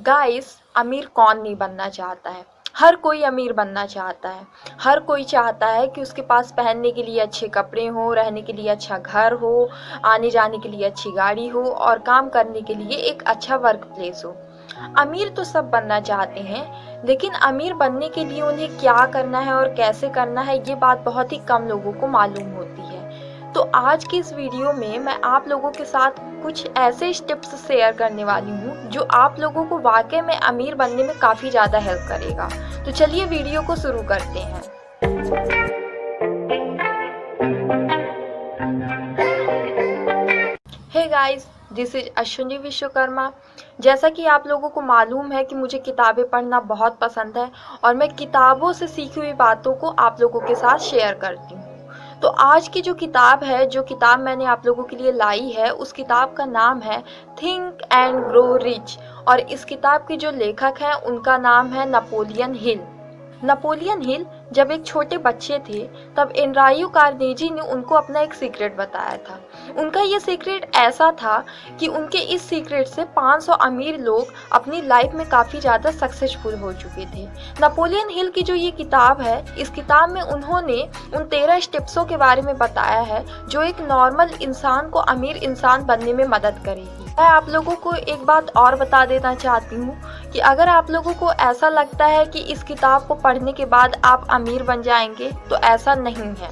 Guys, अमीर कौन नहीं बनना चाहता है। हर कोई अमीर बनना चाहता है। हर कोई चाहता है कि उसके पास पहनने के लिए अच्छे कपड़े हों, रहने के लिए अच्छा घर हो, आने जाने के लिए अच्छी गाड़ी हो और काम करने के लिए एक अच्छा वर्क प्लेस हो। अमीर तो सब बनना चाहते हैं, लेकिन अमीर बनने के लिए उन्हें क्या करना है और कैसे करना है, ये बात बहुत ही कम लोगों को मालूम होती है। तो आज की इस वीडियो में मैं आप लोगों के साथ कुछ ऐसे टिप्स शेयर करने वाली हूँ जो आप लोगों को वाकई में अमीर बनने में काफ़ी ज़्यादा हेल्प करेगा। तो चलिए वीडियो को शुरू करते हैं। Hey guys, this is Ashwini Vishwakarma. जैसा कि आप लोगों को मालूम है कि मुझे किताबें पढ़ना बहुत पसंद है और मैं किताबों से सीखी हुई बातों को आप लोगों के साथ शेयर करती हूँ। तो आज की जो किताब मैंने आप लोगों के लिए लाई है, उस किताब का नाम है थिंक एंड ग्रो रिच और इस किताब के जो लेखक हैं उनका नाम है नेपोलियन हिल। नेपोलियन हिल जब एक छोटे बच्चे थे तब एनरायू कार्नेजी ने उनको अपना एक सीक्रेट बताया था। उनका ये सीक्रेट ऐसा था कि उनके इस सीक्रेट से 500 अमीर लोग अपनी लाइफ में काफ़ी ज़्यादा सक्सेसफुल हो चुके थे। नेपोलियन हिल की जो ये किताब है, इस किताब में उन्होंने उन 13 स्टेप्सों के बारे में बताया है जो एक नॉर्मल इंसान को अमीर इंसान बनने में मदद करेगी। मैं आप लोगों को एक बात और बता देना चाहती हूँ कि अगर आप लोगों को ऐसा लगता है कि इस किताब को पढ़ने के बाद आप अमीर बन जाएंगे, तो ऐसा नहीं है।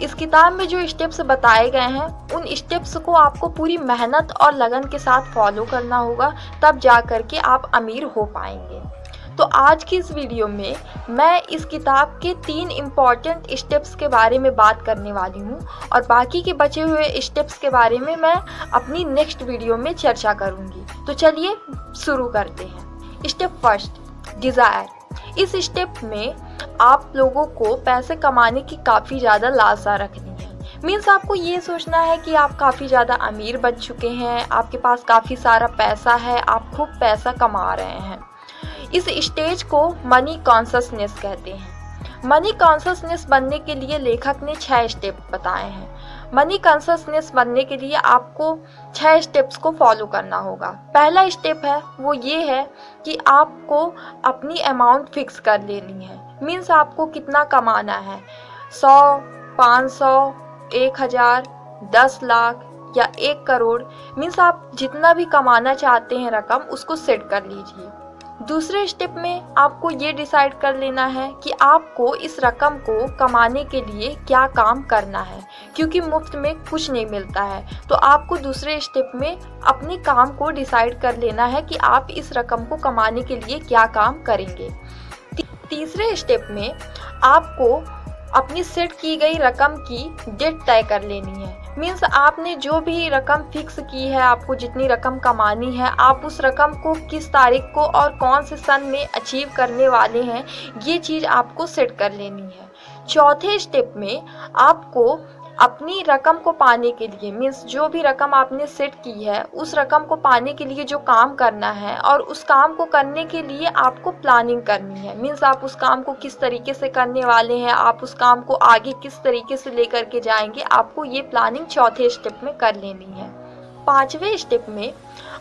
इस किताब में जो स्टेप्स बताए गए हैं, उन स्टेप्स को आपको पूरी मेहनत और लगन के साथ फॉलो करना होगा, तब जा कर के आप अमीर हो पाएंगे। तो आज की इस वीडियो में मैं इस किताब के 3 इम्पॉर्टेंट स्टेप्स के बारे में बात करने वाली हूँ और बाकी के बचे हुए स्टेप्स के बारे में मैं अपनी नेक्स्ट वीडियो में चर्चा करूँगी। तो चलिए शुरू करते हैं। Step first, desire. इस स्टेप में आप लोगों को पैसे कमाने की काफ़ी ज़्यादा लालसा रखनी है। मीन्स आपको ये सोचना है कि आप काफ़ी ज़्यादा अमीर बन चुके हैं, आपके पास काफ़ी सारा पैसा है, आप खूब पैसा कमा रहे हैं। इस स्टेज को मनी कॉन्शसनेस कहते हैं। मनी कॉन्शसनेस बनने के लिए लेखक ने 6 स्टेप बताए हैं। मनी कॉन्शसनेस बनने के लिए आपको 6 स्टेप्स को फॉलो करना होगा। पहला स्टेप है वो ये है कि आपको अपनी अमाउंट फिक्स कर लेनी है। मीन्स आपको कितना कमाना है, 100, 500, 1000, 10 लाख या 1 करोड़। मीन्स आप जितना भी कमाना चाहते हैं रकम, उसको सेट कर लीजिए। दूसरे स्टेप में आपको ये डिसाइड कर लेना है कि आपको इस रकम को कमाने के लिए क्या काम करना है, क्योंकि मुफ्त में कुछ नहीं मिलता है। तो आपको दूसरे स्टेप में अपने काम को डिसाइड कर लेना है कि आप इस रकम को कमाने के लिए क्या काम करेंगे। तीसरे स्टेप में आपको अपनी सेट की गई रकम की डेट तय कर लेनी है। मीन्स आपने जो भी रकम फिक्स की है, आपको जितनी रकम कमानी है, आप उस रकम को किस तारीख को और कौन से सन में अचीव करने वाले हैं, ये चीज़ आपको सेट कर लेनी है। चौथे स्टेप में आपको अपनी रकम को पाने के लिए, मीन्स जो भी रकम आपने सेट की है, उस रकम को पाने के लिए जो काम करना है और उस काम को करने के लिए आपको प्लानिंग करनी है। मीन्स आप उस काम को किस तरीके से करने वाले हैं, आप उस काम को आगे किस तरीके से लेकर के जाएंगे, आपको ये प्लानिंग चौथे स्टेप में कर लेनी है। 5वें स्टेप में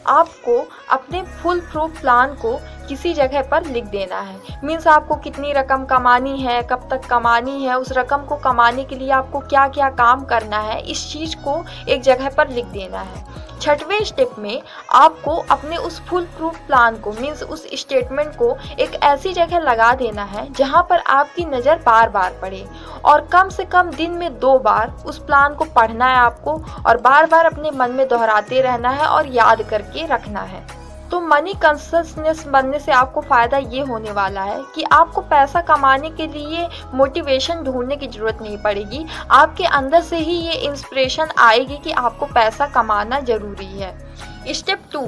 आपको अपने फुल प्रूफ प्लान को किसी जगह पर लिख देना है। मीन्स आपको कितनी रकम कमानी है, कब तक कमानी है, उस रकम को कमाने के लिए आपको क्या क्या काम करना है, इस चीज़ को एक जगह पर लिख देना है। 6वें स्टेप में आपको अपने उस फुल प्रूफ प्लान को, मीन्स उस स्टेटमेंट को एक ऐसी जगह लगा देना है जहाँ पर आपकी नज़र बार बार पड़े और कम से कम दिन में 2 बार उस प्लान को पढ़ना है आपको और बार बार अपने मन में दोहराते रहना है और याद करके रखना है। तो मनी कॉन्शसनेस बनने से आपको फ़ायदा ये होने वाला है कि आपको पैसा कमाने के लिए मोटिवेशन ढूंढने की ज़रूरत नहीं पड़ेगी। आपके अंदर से ही ये इंस्पिरेशन आएगी कि आपको पैसा कमाना ज़रूरी है। Step 2,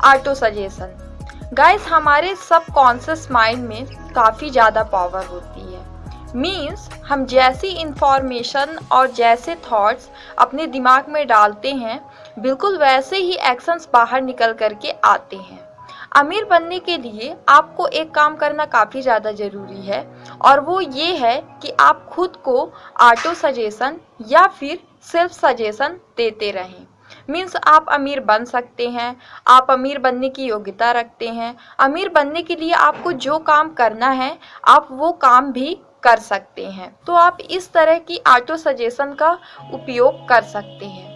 auto suggestion. गाइस, हमारे सबकॉन्शियस माइंड में काफ़ी ज़्यादा पावर होती है। मीन्स हम जैसी इंफॉर्मेशन और जैसे थॉट्स अपने दिमाग में डालते हैं, बिल्कुल वैसे ही एक्शंस बाहर निकल करके आते हैं। अमीर बनने के लिए आपको एक काम करना काफ़ी ज़्यादा ज़रूरी है और वो ये है कि आप खुद को ऑटो सजेशन या फिर सेल्फ सजेशन देते रहें। मीन्स आप अमीर बन सकते हैं, आप अमीर बनने की योग्यता रखते हैं। अमीर बनने के लिए आपको जो काम करना है आप वो काम भी कर सकते हैं। तो आप इस तरह की ऑटो सजेशन का उपयोग कर सकते हैं।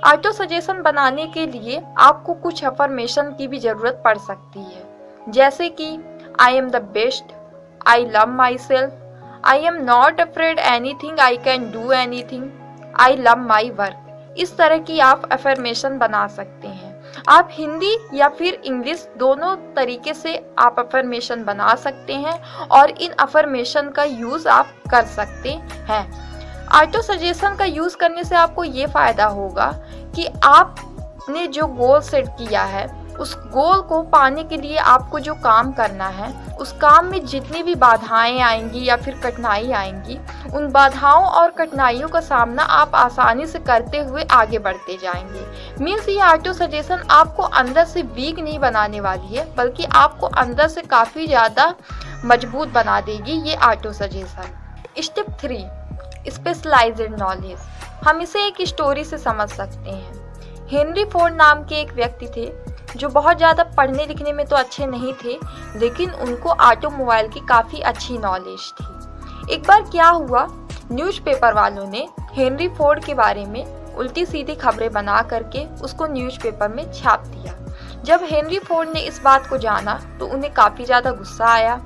ऑटो सजेशन बनाने के लिए आपको कुछ अफर्मेशन की भी ज़रूरत पड़ सकती है, जैसे कि I am the best, I love my self, I am not afraid anything, I can do anything, I love my work. इस तरह की आप अफर्मेशन बना सकते हैं। आप हिंदी या फिर इंग्लिश दोनों तरीके से आप अफर्मेशन बना सकते हैं और इन अफर्मेशन का यूज़ आप कर सकते हैं। ऑटो सजेशन का यूज़ करने से आपको ये फ़ायदा होगा कि आपने जो गोल सेट किया है उस गोल को पाने के लिए आपको जो काम करना है उस काम में जितनी भी बाधाएं आएंगी या फिर कठिनाई आएंगी, उन बाधाओं और कठिनाइयों का सामना आप आसानी से करते हुए आगे बढ़ते जाएंगे। मीन्स ये ऑटो सजेशन आपको अंदर से वीक नहीं बनाने वाली है, बल्कि आपको अंदर से काफ़ी ज़्यादा मजबूत बना देगी ये auto suggestion. Step 3, specialised knowledge. हम इसे एक स्टोरी से समझ सकते हैं। हेनरी फोर्ड नाम के एक व्यक्ति थे जो बहुत ज़्यादा पढ़ने लिखने में तो अच्छे नहीं थे, लेकिन उनको ऑटोमोबाइल की काफ़ी अच्छी नॉलेज थी। एक बार क्या हुआ, न्यूज़पेपर वालों ने हेनरी फोर्ड के बारे में उल्टी सीधी खबरें बना करके उसको न्यूज़पेपर में छाप दिया। जब हेनरी फोर्ड ने इस बात को जाना तो उन्हें काफ़ी ज़्यादा गुस्सा आया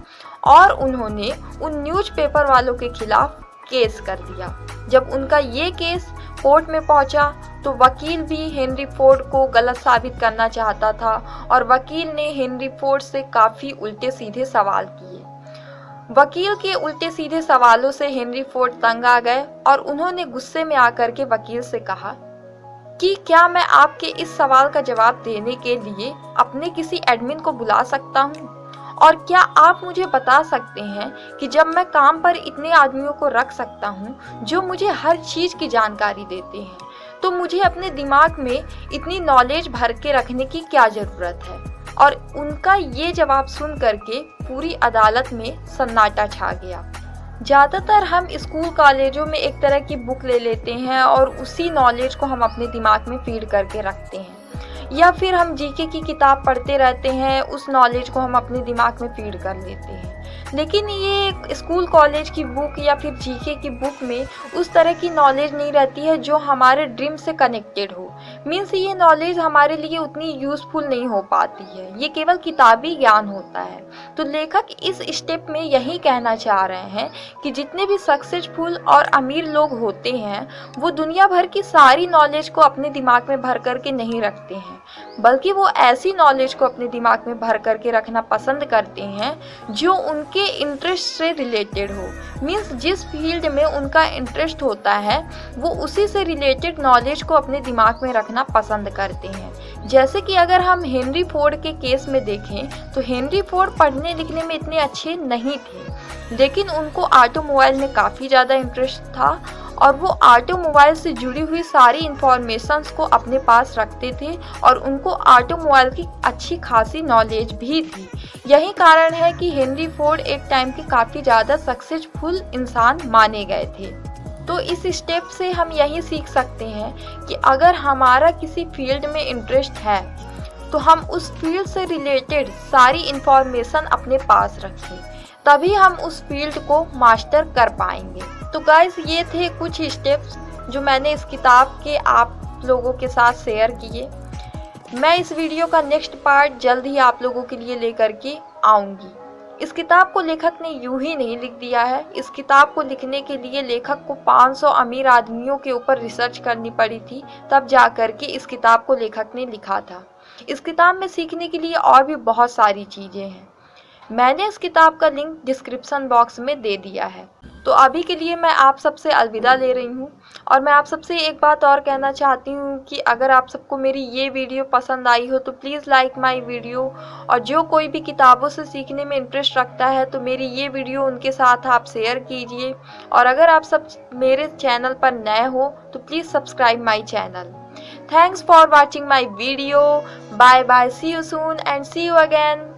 और उन्होंने उन न्यूज़पेपर वालों के खिलाफ केस कर दिया। जब उनका ये केस कोर्ट में पहुंचा तो वकील भी हेनरी फोर्ड को गलत साबित करना चाहता था और वकील ने हेनरी फोर्ड से काफ़ी उल्टे सीधे सवाल किए। वकील के उल्टे सीधे सवालों से हेनरी फोर्ड तंग आ गए और उन्होंने गुस्से में आकर के वकील से कहा कि क्या मैं आपके इस सवाल का जवाब देने के लिए अपने किसी एडमिन को बुला सकता हूँ, और क्या आप मुझे बता सकते हैं कि जब मैं काम पर इतने आदमियों को रख सकता हूँ जो मुझे हर चीज़ की जानकारी देते हैं, तो मुझे अपने दिमाग में इतनी नॉलेज भर के रखने की क्या ज़रूरत है। और उनका ये जवाब सुन करके पूरी अदालत में सन्नाटा छा गया। ज़्यादातर हम स्कूल कॉलेजों में एक तरह की बुक ले लेते हैं और उसी नॉलेज को हम अपने दिमाग में फीड करके रखते हैं, या फिर हम जीके की किताब पढ़ते रहते हैं, उस नॉलेज को हम अपने दिमाग में फीड कर लेते हैं। लेकिन ये स्कूल कॉलेज की बुक या फिर जीके की बुक में उस तरह की नॉलेज नहीं रहती है जो हमारे ड्रीम से कनेक्टेड हो। मीन्स ये नॉलेज हमारे लिए उतनी यूज़फुल नहीं हो पाती है, ये केवल किताबी ज्ञान होता है। तो लेखक इस स्टेप में यही कहना चाह रहे हैं कि जितने भी सक्सेसफुल और अमीर लोग होते हैं वो दुनिया भर की सारी नॉलेज को अपने दिमाग में भर करके नहीं रखते हैं, बल्कि वो ऐसी नॉलेज को अपने दिमाग में भर करके रखना पसंद करते हैं जो उनके इंटरेस्ट से रिलेटेड हो। मीन्स जिस फील्ड में उनका इंटरेस्ट होता है वो उसी से रिलेटेड नॉलेज को अपने दिमाग में रखना पसंद करते हैं। जैसे कि अगर हम हेनरी फोर्ड के केस में देखें तो हेनरी फोर्ड पढ़ने लिखने में इतने अच्छे नहीं थे, लेकिन उनको ऑटोमोबाइल में काफ़ी ज़्यादा इंटरेस्ट था और वो ऑटोमोबाइल से जुड़ी हुई सारी इंफॉर्मेशंस को अपने पास रखते थे और उनको ऑटोमोबाइल की अच्छी खासी नॉलेज भी थी। यही कारण है कि हेनरी फोर्ड एक टाइम के काफ़ी ज़्यादा सक्सेसफुल इंसान माने गए थे। तो इस स्टेप से हम यही सीख सकते हैं कि अगर हमारा किसी फील्ड में इंटरेस्ट है तो हम उस फील्ड से रिलेटेड सारी इंफॉर्मेशन अपने पास रखें, तभी हम उस फील्ड को मास्टर कर पाएंगे। तो गाइस, ये थे कुछ स्टेप्स जो मैंने इस किताब के आप लोगों के साथ शेयर किए। मैं इस वीडियो का नेक्स्ट पार्ट जल्द ही आप लोगों के लिए लेकर के आऊँगी। इस किताब को लेखक ने यूं ही नहीं लिख दिया है। इस किताब को लिखने के लिए लेखक को 500 अमीर आदमियों के ऊपर रिसर्च करनी पड़ी थी, तब जा कर के इस किताब को लेखक ने लिखा था। इस किताब में सीखने के लिए और भी बहुत सारी चीज़ें हैं। मैंने इस किताब का लिंक डिस्क्रिप्शन बॉक्स में दे दिया है। तो अभी के लिए मैं आप सबसे अलविदा ले रही हूँ और मैं आप सबसे एक बात और कहना चाहती हूँ कि अगर आप सबको मेरी ये वीडियो पसंद आई हो तो प्लीज़ लाइक माय वीडियो, और जो कोई भी किताबों से सीखने में इंटरेस्ट रखता है तो मेरी ये वीडियो उनके साथ आप शेयर कीजिए। और अगर आप सब मेरे चैनल पर नए हो तो please subscribe my channel. Thanks for watching my video. Bye bye, see you soon and see you again.